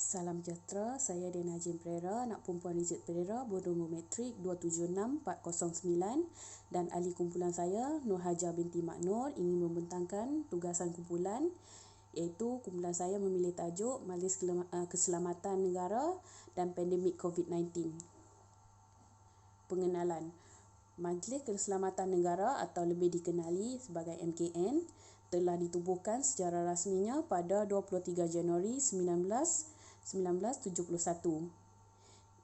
Salam sejahtera, saya Dena Jim Pereira, anak perempuan Rizet Pereira, bernombor matrik 276409 dan ahli kumpulan saya, Nur Haja binti Mak Nur, ingin membentangkan tugasan kumpulan iaitu kumpulan saya memilih tajuk Majlis Keselamatan Negara dan Pandemik COVID-19. Pengenalan. Majlis Keselamatan Negara atau lebih dikenali sebagai MKN telah ditubuhkan secara rasminya pada 23 Januari 1971.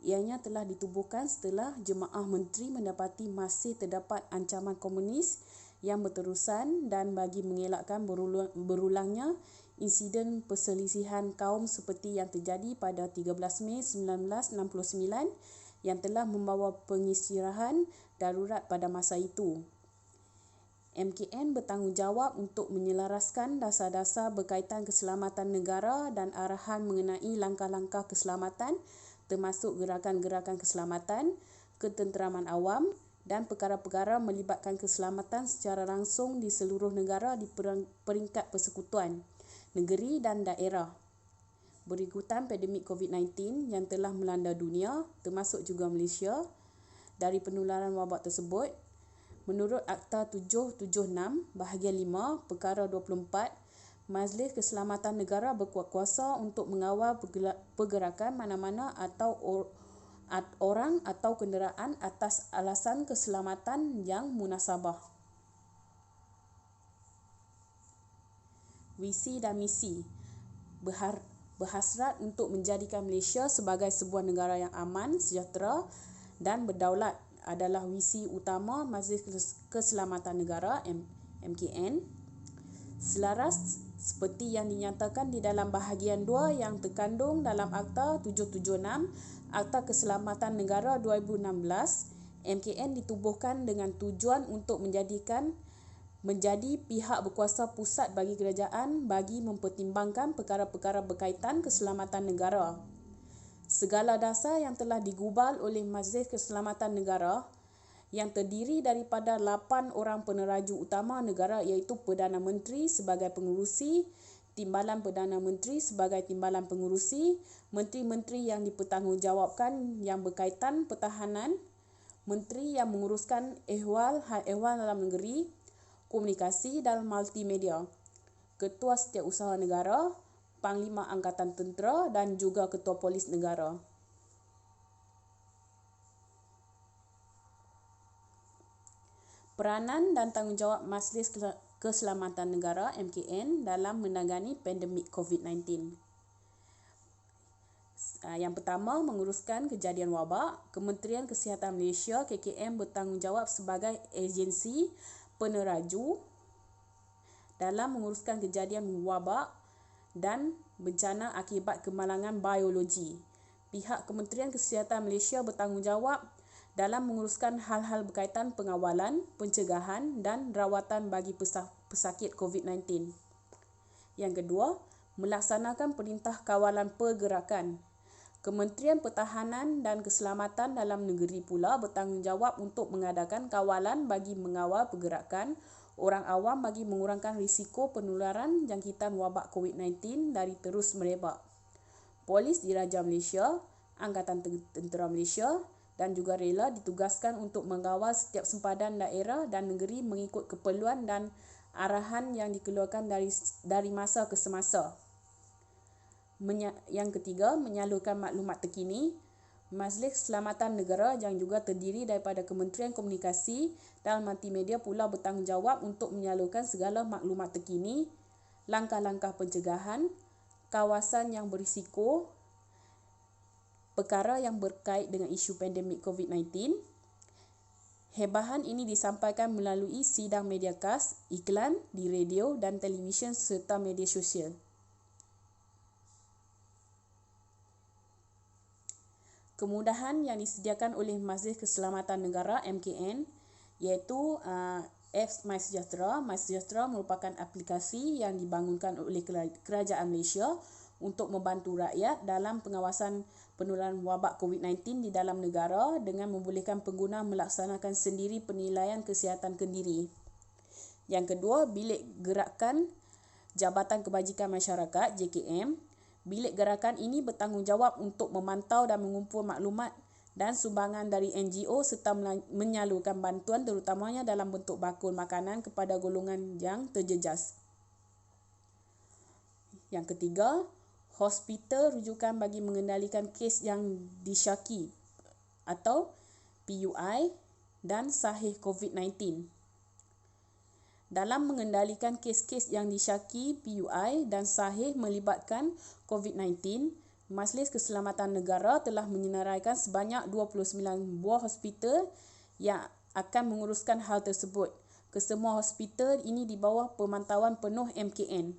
Ianya telah ditubuhkan setelah Jemaah Menteri mendapati masih terdapat ancaman komunis yang berterusan dan bagi mengelakkan berulangnya insiden perselisihan kaum seperti yang terjadi pada 13 Mei 1969 yang telah membawa pengistirahatan darurat pada masa itu. MKN bertanggungjawab untuk menyelaraskan dasar-dasar berkaitan keselamatan negara dan arahan mengenai langkah-langkah keselamatan termasuk gerakan-gerakan keselamatan, ketenteraman awam dan perkara-perkara melibatkan keselamatan secara langsung di seluruh negara di peringkat persekutuan, negeri dan daerah. Berikutan pandemik COVID-19 yang telah melanda dunia, termasuk juga Malaysia, dari penularan wabak tersebut, menurut Akta 776 bahagian 5 perkara 24, Majlis Keselamatan Negara berkuat kuasa untuk mengawal pergerakan mana-mana atau orang atau kenderaan atas alasan keselamatan yang munasabah. Visi dan misi berhasrat untuk menjadikan Malaysia sebagai sebuah negara yang aman, sejahtera dan berdaulat adalah visi utama Majlis Keselamatan Negara MKN. Selaras seperti yang dinyatakan di dalam bahagian 2 yang terkandung dalam Akta 776 Akta Keselamatan Negara 2016, MKN ditubuhkan dengan tujuan untuk menjadi pihak berkuasa pusat bagi kerajaan bagi mempertimbangkan perkara-perkara berkaitan keselamatan negara. Segala dasar yang telah digubal oleh Majlis Keselamatan Negara yang terdiri daripada 8 orang peneraju utama negara iaitu Perdana Menteri sebagai pengerusi, Timbalan Perdana Menteri sebagai timbalan pengerusi, menteri-menteri yang dipertanggungjawabkan yang berkaitan pertahanan, menteri yang menguruskan ehwal dalam negeri, komunikasi dan multimedia, Ketua Setiausaha Negara, Panglima Angkatan Tentera dan juga Ketua Polis Negara. Peranan dan tanggungjawab Majlis Keselamatan Negara MKN dalam menangani pandemik COVID-19. Yang pertama, menguruskan kejadian wabak. Kementerian Kesihatan Malaysia KKM bertanggungjawab sebagai agensi peneraju dalam menguruskan kejadian wabak dan bencana akibat kemalangan biologi. Pihak Kementerian Kesihatan Malaysia bertanggungjawab dalam menguruskan hal-hal berkaitan pengawalan, pencegahan dan rawatan bagi pesakit COVID-19. Yang kedua, melaksanakan perintah kawalan pergerakan. Kementerian Pertahanan dan Keselamatan Dalam Negeri pula bertanggungjawab untuk mengadakan kawalan bagi mengawal pergerakan orang awam bagi mengurangkan risiko penularan jangkitan wabak COVID-19 dari terus merebak. Polis Diraja Malaysia, Angkatan Tentera Malaysia dan juga rela ditugaskan untuk mengawal setiap sempadan daerah dan negeri mengikut keperluan dan arahan yang dikeluarkan dari masa ke semasa. Yang ketiga, menyalurkan maklumat terkini. Majlis Keselamatan Negara yang juga terdiri daripada Kementerian Komunikasi dan Multimedia pula bertanggungjawab untuk menyalurkan segala maklumat terkini, langkah-langkah pencegahan, kawasan yang berisiko, perkara yang berkait dengan isu pandemik COVID-19. Hebahan ini disampaikan melalui sidang media khas, iklan di radio dan televisyen serta media sosial. Kemudahan yang disediakan oleh Majlis Keselamatan Negara MKN iaitu apps MySejahtera. MySejahtera merupakan aplikasi yang dibangunkan oleh Kerajaan Malaysia untuk membantu rakyat dalam pengawasan penularan wabak COVID-19 di dalam negara dengan membolehkan pengguna melaksanakan sendiri penilaian kesihatan kendiri. Yang kedua, Bilik Gerakan Jabatan Kebajikan Masyarakat JKM Bilik gerakan ini bertanggungjawab untuk memantau dan mengumpul maklumat dan sumbangan dari NGO serta menyalurkan bantuan terutamanya dalam bentuk bakul makanan kepada golongan yang terjejas. Yang ketiga, hospital rujukan bagi mengendalikan kes yang disyaki atau PUI dan sahih COVID-19. Dalam mengendalikan kes-kes yang disyaki PUI dan sahih melibatkan COVID-19, Majlis Keselamatan Negara telah menyenaraikan sebanyak 29 buah hospital yang akan menguruskan hal tersebut. Kesemua hospital ini di bawah pemantauan penuh MKN.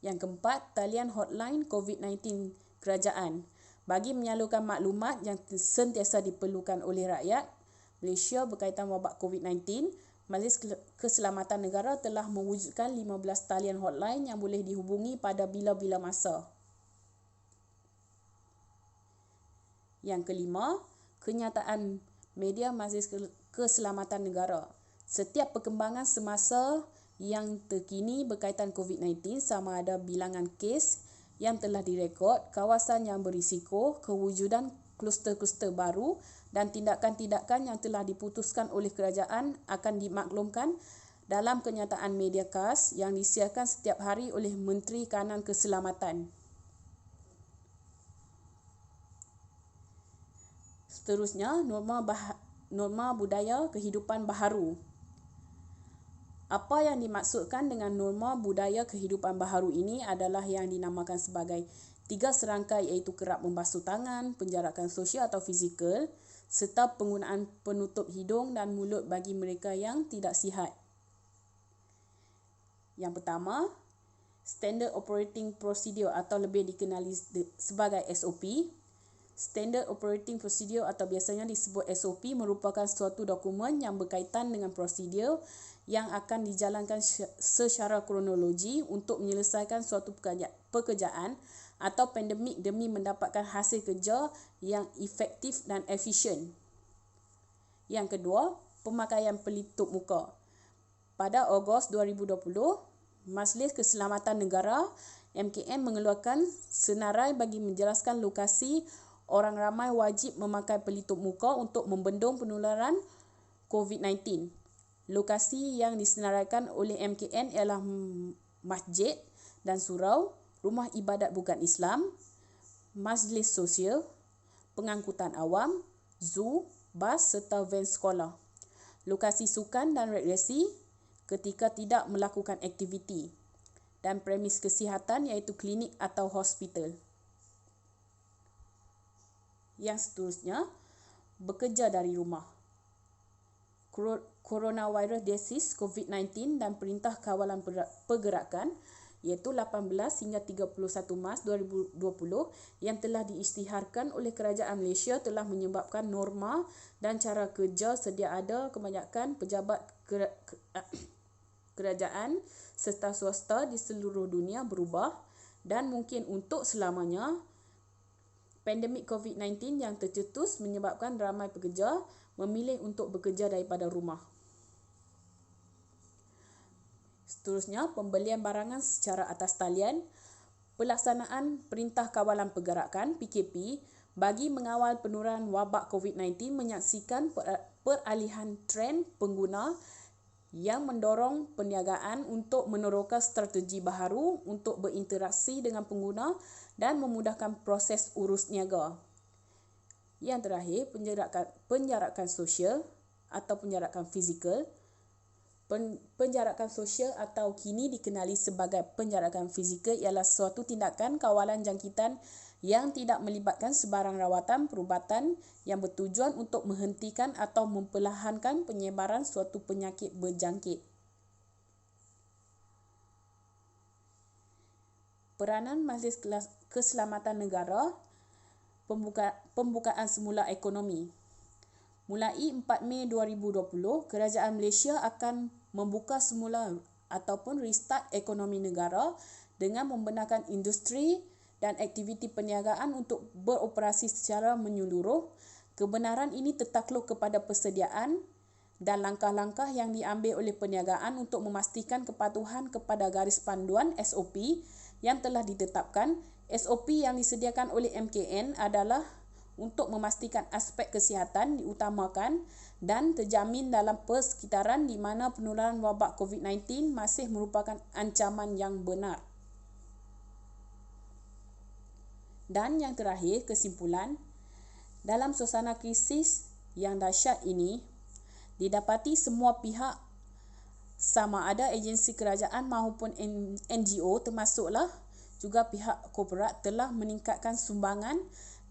Yang keempat, talian hotline COVID-19 kerajaan. Bagi menyalurkan maklumat yang sentiasa diperlukan oleh rakyat Malaysia berkaitan wabak COVID-19, Majlis Keselamatan Negara telah mewujudkan 15 talian hotline yang boleh dihubungi pada bila-bila masa. Yang kelima, kenyataan media Majlis Keselamatan Negara. Setiap perkembangan semasa yang terkini berkaitan COVID-19 sama ada bilangan kes yang telah direkod, kawasan yang berisiko, kewujudan kluster-kluster baru dan tindakan-tindakan yang telah diputuskan oleh kerajaan akan dimaklumkan dalam kenyataan media khas yang disiarkan setiap hari oleh Menteri Kanan Keselamatan. Seterusnya, norma budaya kehidupan baharu. Apa yang dimaksudkan dengan norma budaya kehidupan baharu ini adalah yang dinamakan sebagai 3 serangkai iaitu kerap membasuh tangan, penjarakan sosial atau fizikal, serta penggunaan penutup hidung dan mulut bagi mereka yang tidak sihat. Yang pertama, Standard Operating Procedure atau lebih dikenali sebagai SOP. Standard Operating Procedure atau biasanya disebut SOP merupakan suatu dokumen yang berkaitan dengan prosedur yang akan dijalankan secara kronologi untuk menyelesaikan suatu pekerjaan atau pandemik demi mendapatkan hasil kerja yang efektif dan efisien. Yang kedua, pemakaian pelitup muka. Pada Ogos 2020, Majlis Keselamatan Negara MKN mengeluarkan senarai bagi menjelaskan lokasi orang ramai wajib memakai pelitup muka untuk membendung penularan COVID-19. Lokasi yang disenaraikan oleh MKN ialah masjid dan surau, rumah ibadat bukan Islam, majlis sosial, pengangkutan awam, zoo, bas serta van sekolah. Lokasi sukan dan rekreasi ketika tidak melakukan aktiviti. Dan premis kesihatan iaitu klinik atau hospital. Yang seterusnya, bekerja dari rumah. Coronavirus Disease COVID-19 dan Perintah Kawalan Pergerakan iaitu 18 hingga 31 Mac 2020 yang telah diisytiharkan oleh Kerajaan Malaysia telah menyebabkan norma dan cara kerja sedia ada kebanyakan pejabat kerajaan serta swasta di seluruh dunia berubah dan mungkin untuk selamanya. Pandemik COVID-19 yang tercetus menyebabkan ramai pekerja memilih untuk bekerja daripada rumah. Seterusnya, pembelian barangan secara atas talian. Pelaksanaan Perintah Kawalan Pergerakan PKP bagi mengawal penularan wabak COVID-19 menyaksikan peralihan trend pengguna yang mendorong perniagaan untuk meneroka strategi baharu untuk berinteraksi dengan pengguna dan memudahkan proses urus niaga. Yang terakhir, penjarakan sosial atau penjarakan fizikal. Penjarakan sosial atau kini dikenali sebagai penjarakan fizikal ialah suatu tindakan kawalan jangkitan yang tidak melibatkan sebarang rawatan perubatan yang bertujuan untuk menghentikan atau memperlahankan penyebaran suatu penyakit berjangkit. Peranan Majlis Keselamatan Negara, pembukaan semula ekonomi. Mulai 4 Mei 2020, Kerajaan Malaysia akan membuka semula ataupun restart ekonomi negara dengan membenarkan industri dan aktiviti perniagaan untuk beroperasi secara menyeluruh. Kebenaran ini tertakluk kepada persediaan dan langkah-langkah yang diambil oleh perniagaan untuk memastikan kepatuhan kepada garis panduan SOP yang telah ditetapkan. SOP yang disediakan oleh MKN adalah untuk memastikan aspek kesihatan diutamakan dan terjamin dalam persekitaran di mana penularan wabak COVID-19 masih merupakan ancaman yang benar. Dan yang terakhir, kesimpulan, dalam suasana krisis yang dahsyat ini, didapati semua pihak sama ada agensi kerajaan maupun NGO termasuklah juga pihak korporat telah meningkatkan sumbangan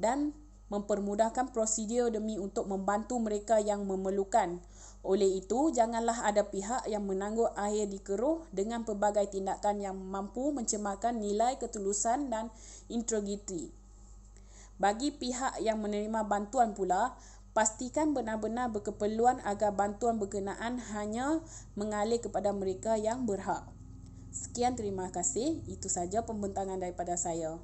dan mempermudahkan prosedur demi untuk membantu mereka yang memerlukan. Oleh itu, janganlah ada pihak yang menangguk air di keruh dengan pelbagai tindakan yang mampu mencemarkan nilai ketulusan dan integriti. Bagi pihak yang menerima bantuan pula, pastikan benar-benar berkeperluan agar bantuan berkenaan hanya mengalir kepada mereka yang berhak. Sekian, terima kasih. Itu saja pembentangan daripada saya.